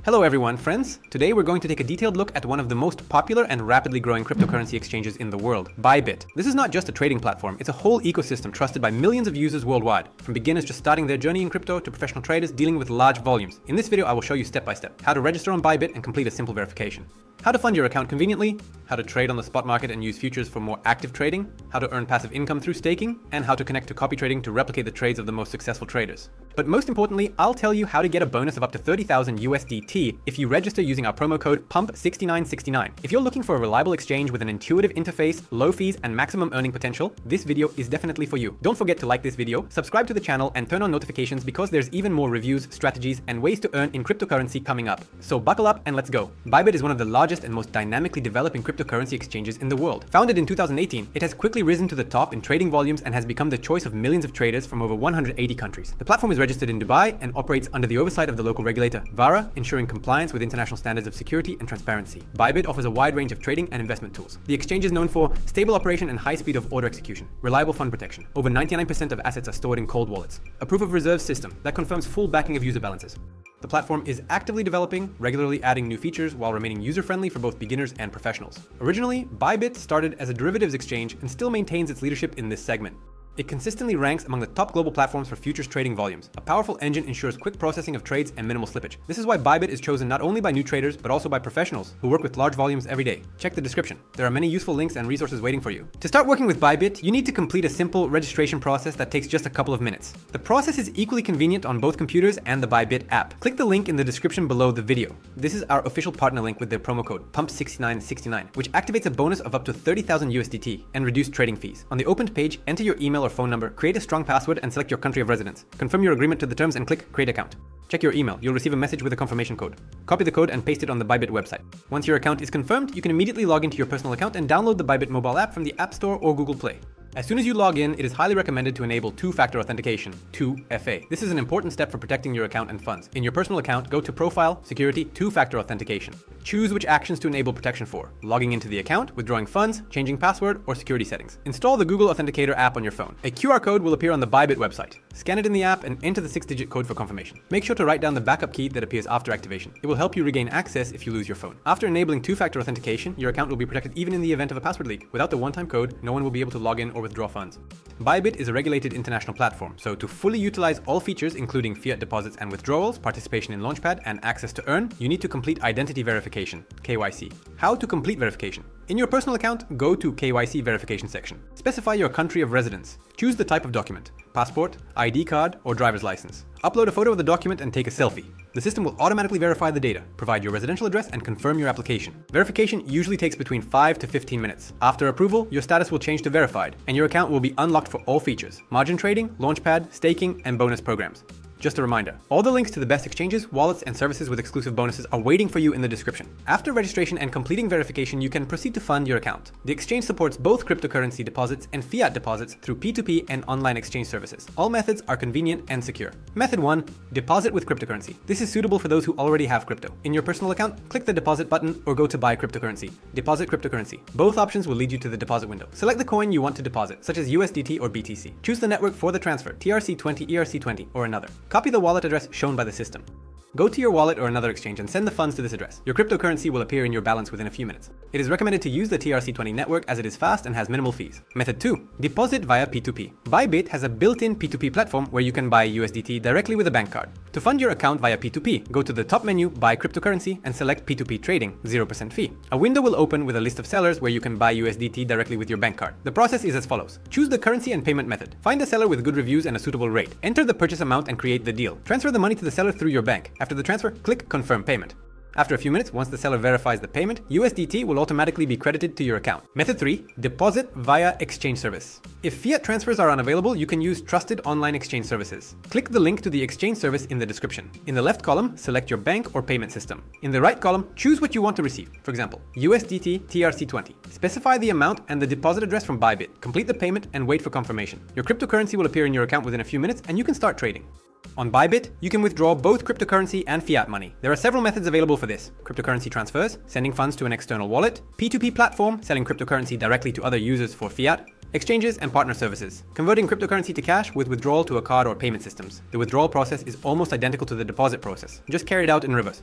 Hello everyone, friends. Today we're going to take a detailed look at one of the most popular and rapidly growing cryptocurrency exchanges in the world, Bybit. This is not just a trading platform, it's a whole ecosystem trusted by millions of users worldwide, from beginners just starting their journey in crypto to professional traders dealing with large volumes. In this video, I will show you step by step how to register on Bybit and complete a simple verification, how to fund your account conveniently, how to trade on the spot market and use futures for more active trading, how to earn passive income through staking, and how to connect to copy trading to replicate the trades of the most successful traders. But most importantly, I'll tell you how to get a bonus of up to 30,000 USDT if you register using our promo code PUMP6969. If you're looking for a reliable exchange with an intuitive interface, low fees, and maximum earning potential, this video is definitely for you. Don't forget to like this video, subscribe to the channel, and turn on notifications because there's even more reviews, strategies, and ways to earn in cryptocurrency coming up. So buckle up and let's go. Bybit is one of the largest and most dynamically developing cryptocurrency exchanges in the world. Founded in 2018, it has quickly risen to the top in trading volumes and has become the choice of millions of traders from over 180 countries. The platform is registered in Dubai and operates under the oversight of the local regulator, VARA, ensuring compliance with international standards of security and transparency. Bybit offers a wide range of trading and investment tools. The exchange is known for stable operation and high speed of order execution, reliable fund protection. Over 99% of assets are stored in cold wallets. A proof of reserves system that confirms full backing of user balances. The platform is actively developing, regularly adding new features while remaining user-friendly for both beginners and professionals. Originally, Bybit started as a derivatives exchange and still maintains its leadership in this segment. It consistently ranks among the top global platforms for futures trading volumes. A powerful engine ensures quick processing of trades and minimal slippage. This is why Bybit is chosen not only by new traders, but also by professionals who work with large volumes every day. Check the description. There are many useful links and resources waiting for you. To start working with Bybit, you need to complete a simple registration process that takes just a couple of minutes. The process is equally convenient on both computers and the Bybit app. Click the link in the description below the video. This is our official partner link with their promo code PUMP6969, which activates a bonus of up to 30,000 USDT and reduced trading fees. On the opened page, enter your email or phone number, create a strong password, and select your country of residence. Confirm your agreement to the terms and click Create Account. Check your email. You'll receive a message with a confirmation code. Copy the code and paste it on the Bybit website. Once your account is confirmed, you can immediately log into your personal account and download the Bybit mobile app from the App Store or Google Play. As soon as you log in, it is highly recommended to enable two-factor authentication, 2FA. This is an important step for protecting your account and funds. In your personal account, go to Profile, Security, two-factor authentication. Choose which actions to enable protection for: logging into the account, withdrawing funds, changing password, or security settings. Install the Google Authenticator app on your phone. A QR code will appear on the Bybit website. Scan it in the app and enter the 6-digit code for confirmation. Make sure to write down the backup key that appears after activation. It will help you regain access if you lose your phone. After enabling two-factor authentication, your account will be protected even in the event of a password leak. Without the one-time code, no one will be able to log in or withdraw funds. Bybit is a regulated international platform, so to fully utilize all features including fiat deposits and withdrawals, participation in Launchpad, and access to earn, you need to complete identity verification, KYC. How to complete verification? In your personal account, go to KYC verification section. Specify your country of residence. Choose the type of document: passport, ID card, or driver's license. Upload a photo of the document and take a selfie. The system will automatically verify the data, provide your residential address, and confirm your application. Verification usually takes between 5 to 15 minutes. After approval, your status will change to verified, and your account will be unlocked for all features: margin trading, Launchpad, staking, and bonus programs. Just a reminder, all the links to the best exchanges, wallets, and services with exclusive bonuses are waiting for you in the description. After registration and completing verification, you can proceed to fund your account. The exchange supports both cryptocurrency deposits and fiat deposits through P2P and online exchange services. All methods are convenient and secure. Method 1. Deposit with cryptocurrency. This is suitable for those who already have crypto. In your personal account, click the deposit button or go to buy cryptocurrency. Deposit cryptocurrency. Both options will lead you to the deposit window. Select the coin you want to deposit, such as USDT or BTC. Choose the network for the transfer, TRC20, ERC20, or another. Copy the wallet address shown by the system. Go to your wallet or another exchange and send the funds to this address. Your cryptocurrency will appear in your balance within a few minutes. It is recommended to use the TRC20 network as it is fast and has minimal fees. Method 2. Deposit via P2P. Bybit has a built-in P2P platform where you can buy USDT directly with a bank card. To fund your account via P2P, go to the top menu, Buy Cryptocurrency, and select P2P Trading, 0% fee. A window will open with a list of sellers where you can buy USDT directly with your bank card. The process is as follows. Choose the currency and payment method. Find a seller with good reviews and a suitable rate. Enter the purchase amount and create the deal. Transfer the money to the seller through your bank. After the transfer, click Confirm Payment. After a few minutes, once the seller verifies the payment, USDT will automatically be credited to your account. Method 3. Deposit via exchange service. If fiat transfers are unavailable, you can use trusted online exchange services. Click the link to the exchange service in the description. In the left column, select your bank or payment system. In the right column, choose what you want to receive. For example, USDT TRC20. Specify the amount and the deposit address from Bybit. Complete the payment and wait for confirmation. Your cryptocurrency will appear in your account within a few minutes and you can start trading. On Bybit, you can withdraw both cryptocurrency and fiat money. There are several methods available for this: cryptocurrency transfers, sending funds to an external wallet, P2P platform, selling cryptocurrency directly to other users for fiat, exchanges and partner services, converting cryptocurrency to cash with withdrawal to a card or payment systems. The withdrawal process is almost identical to the deposit process, just carried out in reverse.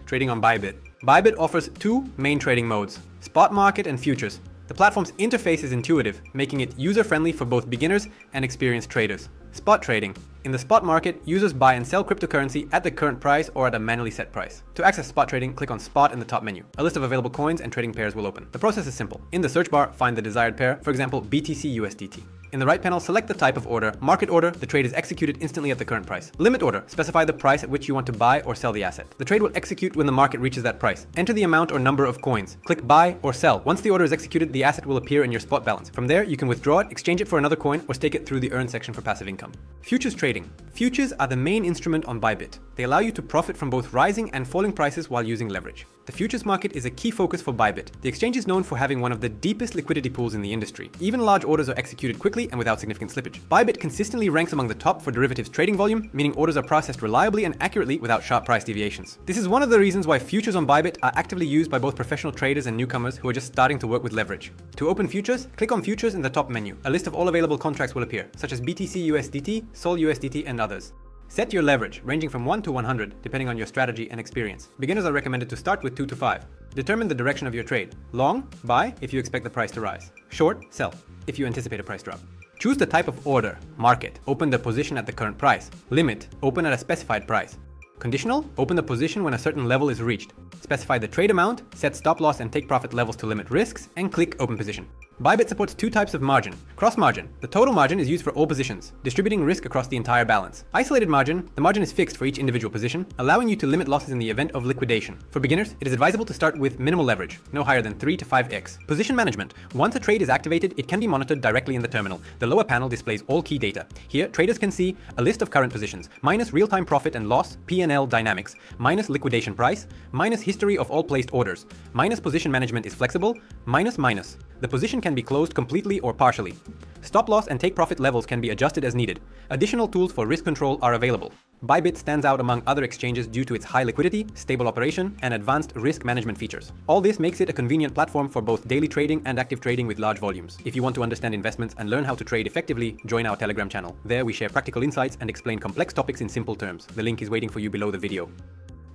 Trading on Bybit. Bybit offers two main trading modes, spot market and futures. The platform's interface is intuitive, making it user-friendly for both beginners and experienced traders. Spot trading. In the spot market, users buy and sell cryptocurrency at the current price or at a manually set price. To access spot trading, click on Spot in the top menu. A list of available coins and trading pairs will open. The process is simple. In the search bar, find the desired pair, for example, BTC USDT. In the right panel, select the type of order. Market order, the trade is executed instantly at the current price. Limit order, specify the price at which you want to buy or sell the asset. The trade will execute when the market reaches that price. Enter the amount or number of coins. Click buy or sell. Once the order is executed, the asset will appear in your spot balance. From there, you can withdraw it, exchange it for another coin, or stake it through the earn section for passive income. Futures trading. Futures are the main instrument on Bybit. They allow you to profit from both rising and falling prices while using leverage. The futures market is a key focus for Bybit. The exchange is known for having one of the deepest liquidity pools in the industry. Even large orders are executed quickly and without significant slippage. Bybit consistently ranks among the top for derivatives trading volume, meaning orders are processed reliably and accurately without sharp price deviations. This is one of the reasons why futures on Bybit are actively used by both professional traders and newcomers who are just starting to work with leverage. To open futures, click on Futures in the top menu. A list of all available contracts will appear, such as BTC USDT, Sol USDT, and others. Set your leverage, ranging from 1 to 100, depending on your strategy and experience. Beginners are recommended to start with 2 to 5. Determine the direction of your trade. Long, buy if you expect the price to rise. Short, sell if you anticipate a price drop. Choose the type of order. Market, open the position at the current price. Limit, open at a specified price. Conditional, open the position when a certain level is reached. Specify the trade amount, set stop loss and take profit levels to limit risks, and click open position. Bybit supports two types of margin. Cross margin. The total margin is used for all positions, distributing risk across the entire balance. Isolated margin. The margin is fixed for each individual position, allowing you to limit losses in the event of liquidation. For beginners, it is advisable to start with minimal leverage, no higher than 3 to 5x. Position management. Once a trade is activated, it can be monitored directly in the terminal. The lower panel displays all key data. Here, traders can see a list of current positions, minus real-time profit and loss, P&L dynamics, minus liquidation price, minus history of all placed orders, minus position management is flexible, minus. The position can be closed completely or partially. Stop loss and take profit levels can be adjusted as needed. Additional tools for risk control are available. Bybit stands out among other exchanges due to its high liquidity, stable operation, and advanced risk management features. All this makes it a convenient platform for both daily trading and active trading with large volumes. If you want to understand investments and learn how to trade effectively, join our Telegram channel. There we share practical insights and explain complex topics in simple terms. The link is waiting for you below the video.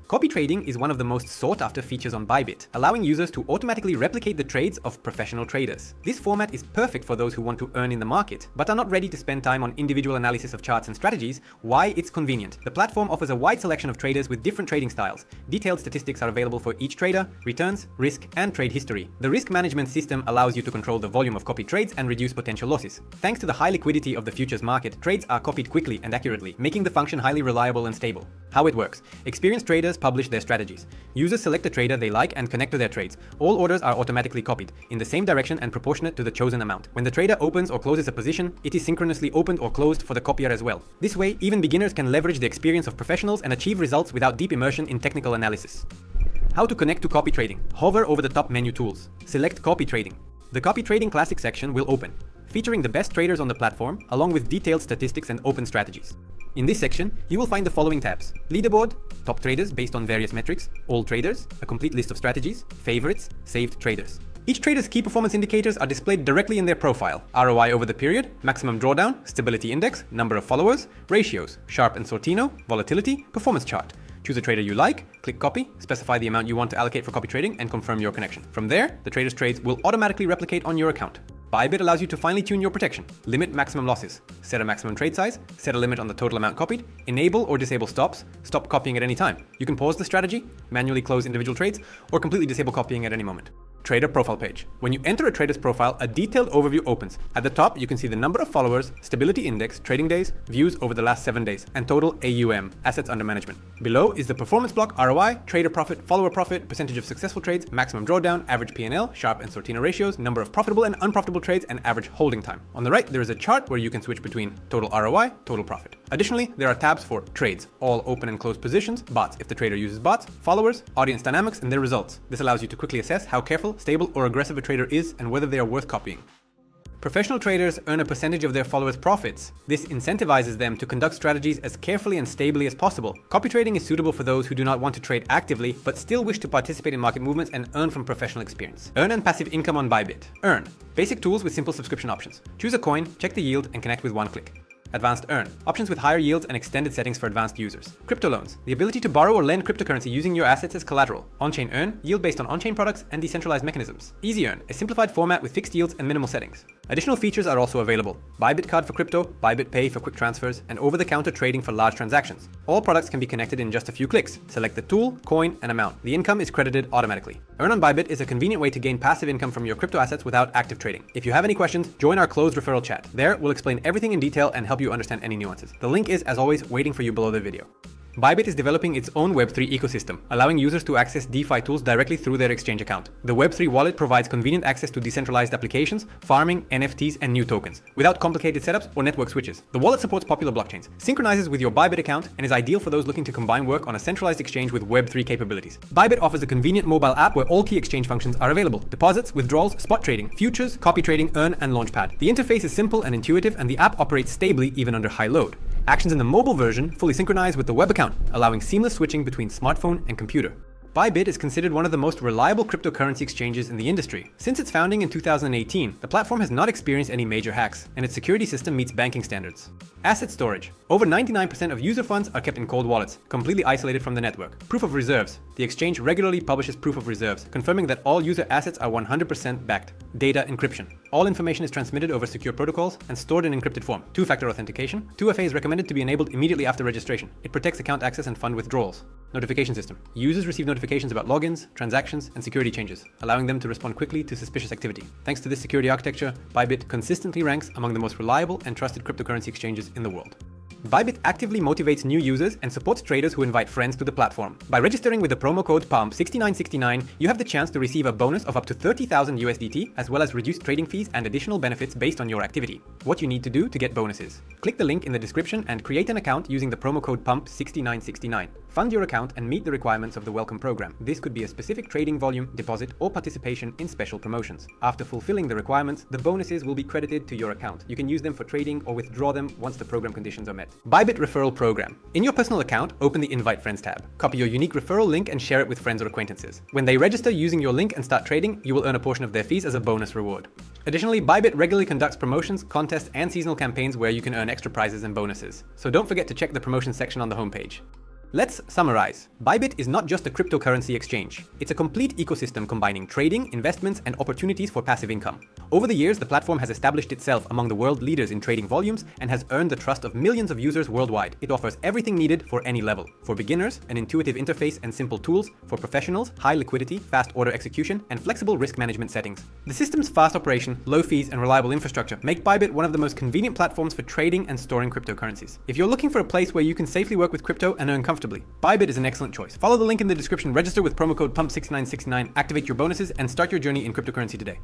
Copy trading is one of the most sought-after features on Bybit, allowing users to automatically replicate the trades of professional traders. This format is perfect for those who want to earn in the market, but are not ready to spend time on individual analysis of charts and strategies. Why it's convenient. The platform offers a wide selection of traders with different trading styles. Detailed statistics are available for each trader, returns, risk, and trade history. The risk management system allows you to control the volume of copied trades and reduce potential losses. Thanks to the high liquidity of the futures market, trades are copied quickly and accurately, making the function highly reliable and stable. How it works. Experienced traders publish their strategies. Users select a trader they like and connect to their trades. All orders are automatically copied in the same direction and proportionate to the chosen amount. When the trader opens or closes a position, it is synchronously opened or closed for the copier as well. This way, even beginners can leverage the experience of professionals and achieve results without deep immersion in technical analysis. How to connect to copy trading. Hover over the top menu tools. Select copy trading. The copy trading classic section will open, featuring the best traders on the platform, along with detailed statistics and open strategies. In this section, you will find the following tabs: Leaderboard, top traders based on various metrics, all traders, a complete list of strategies, favorites, saved traders. Each trader's key performance indicators are displayed directly in their profile: ROI over the period, maximum drawdown, stability index, number of followers, ratios, Sharpe and Sortino, volatility, performance chart. Choose a trader you like, click copy, specify the amount you want to allocate for copy trading, and confirm your connection. From there, the trader's trades will automatically replicate on your account. Bybit allows you to finely tune your protection, limit maximum losses, set a maximum trade size, set a limit on the total amount copied, enable or disable stops, stop copying at any time. You can pause the strategy, manually close individual trades, or completely disable copying at any moment. Trader profile page. When you enter a trader's profile, a detailed overview opens. At the top, you can see the number of followers, stability index, trading days, views over the last 7 days, and total AUM, assets under management. Below is the performance block: ROI, trader profit, follower profit, percentage of successful trades, maximum drawdown, average P&L, Sharpe and Sortino ratios, number of profitable and unprofitable trades, and average holding time. On the right, there is a chart where you can switch between total ROI, total profit. Additionally, there are tabs for trades, all open and closed positions, bots if the trader uses bots, followers, audience dynamics, and their results. This allows you to quickly assess how careful, stable, or aggressive a trader is and whether they are worth copying. Professional traders earn a percentage of their followers' profits. This incentivizes them to conduct strategies as carefully and stably as possible. Copy trading is suitable for those who do not want to trade actively, but still wish to participate in market movements and earn from professional experience. Earn and passive income on Bybit. Earn. Basic tools with simple subscription options. Choose a coin, check the yield, and connect with one click. Advanced Earn, options with higher yields and extended settings for advanced users. Crypto Loans, the ability to borrow or lend cryptocurrency using your assets as collateral. On-chain Earn, yield based on on-chain products and decentralized mechanisms. Easy Earn, a simplified format with fixed yields and minimal settings. Additional features are also available. Bybit Card for crypto, Bybit Pay for quick transfers, and over-the-counter trading for large transactions. All products can be connected in just a few clicks. Select the tool, coin, and amount. The income is credited automatically. Earn on Bybit is a convenient way to gain passive income from your crypto assets without active trading. If you have any questions, join our closed referral chat. There, we'll explain everything in detail and help you understand any nuances. The link is, as always, waiting for you below the video. Bybit is developing its own Web3 ecosystem, allowing users to access DeFi tools directly through their exchange account. The Web3 Wallet provides convenient access to decentralized applications, farming, NFTs, and new tokens, without complicated setups or network switches. The wallet supports popular blockchains, synchronizes with your Bybit account, and is ideal for those looking to combine work on a centralized exchange with Web3 capabilities. Bybit offers a convenient mobile app where all key exchange functions are available: deposits, withdrawals, spot trading, futures, copy trading, earn, and launchpad. The interface is simple and intuitive, and the app operates stably even under high load. Actions in the mobile version fully synchronize with the web account, allowing seamless switching between smartphone and computer. Bybit is considered one of the most reliable cryptocurrency exchanges in the industry. Since its founding in 2018, the platform has not experienced any major hacks, and its security system meets banking standards. Asset storage. Over 99% of user funds are kept in cold wallets, completely isolated from the network. Proof of reserves. The exchange regularly publishes proof of reserves, confirming that all user assets are 100% backed. Data encryption. All information is transmitted over secure protocols and stored in encrypted form. Two-factor authentication. 2FA is recommended to be enabled immediately after registration. It protects account access and fund withdrawals. Notification system. Users receive notifications about logins, transactions, and security changes, allowing them to respond quickly to suspicious activity. Thanks to this security architecture, Bybit consistently ranks among the most reliable and trusted cryptocurrency exchanges in the world. Bybit actively motivates new users and supports traders who invite friends to the platform. By registering with the promo code PUMP6969, you have the chance to receive a bonus of up to 30,000 USDT, as well as reduced trading fees and additional benefits based on your activity. What you need to do to get bonuses. Click the link in the description and create an account using the promo code PUMP6969. Fund your account and meet the requirements of the welcome program. This could be a specific trading volume, deposit, or participation in special promotions. After fulfilling the requirements, the bonuses will be credited to your account. You can use them for trading or withdraw them once the program conditions are met. Bybit Referral Program. In your personal account, open the Invite Friends tab. Copy your unique referral link and share it with friends or acquaintances. When they register using your link and start trading, you will earn a portion of their fees as a bonus reward. Additionally, Bybit regularly conducts promotions, contests, and seasonal campaigns where you can earn extra prizes and bonuses. So don't forget to check the promotions section on the homepage. Let's summarize. Bybit is not just a cryptocurrency exchange. It's a complete ecosystem combining trading, investments, and opportunities for passive income. Over the years, the platform has established itself among the world leaders in trading volumes and has earned the trust of millions of users worldwide. It offers everything needed for any level. For beginners, an intuitive interface and simple tools. For professionals, high liquidity, fast order execution, and flexible risk management settings. The system's fast operation, low fees, and reliable infrastructure make Bybit one of the most convenient platforms for trading and storing cryptocurrencies. If you're looking for a place where you can safely work with crypto and earn comfortably, Bybit is an excellent choice. Follow the link in the description, register with promo code PUMP6969, activate your bonuses, and start your journey in cryptocurrency today.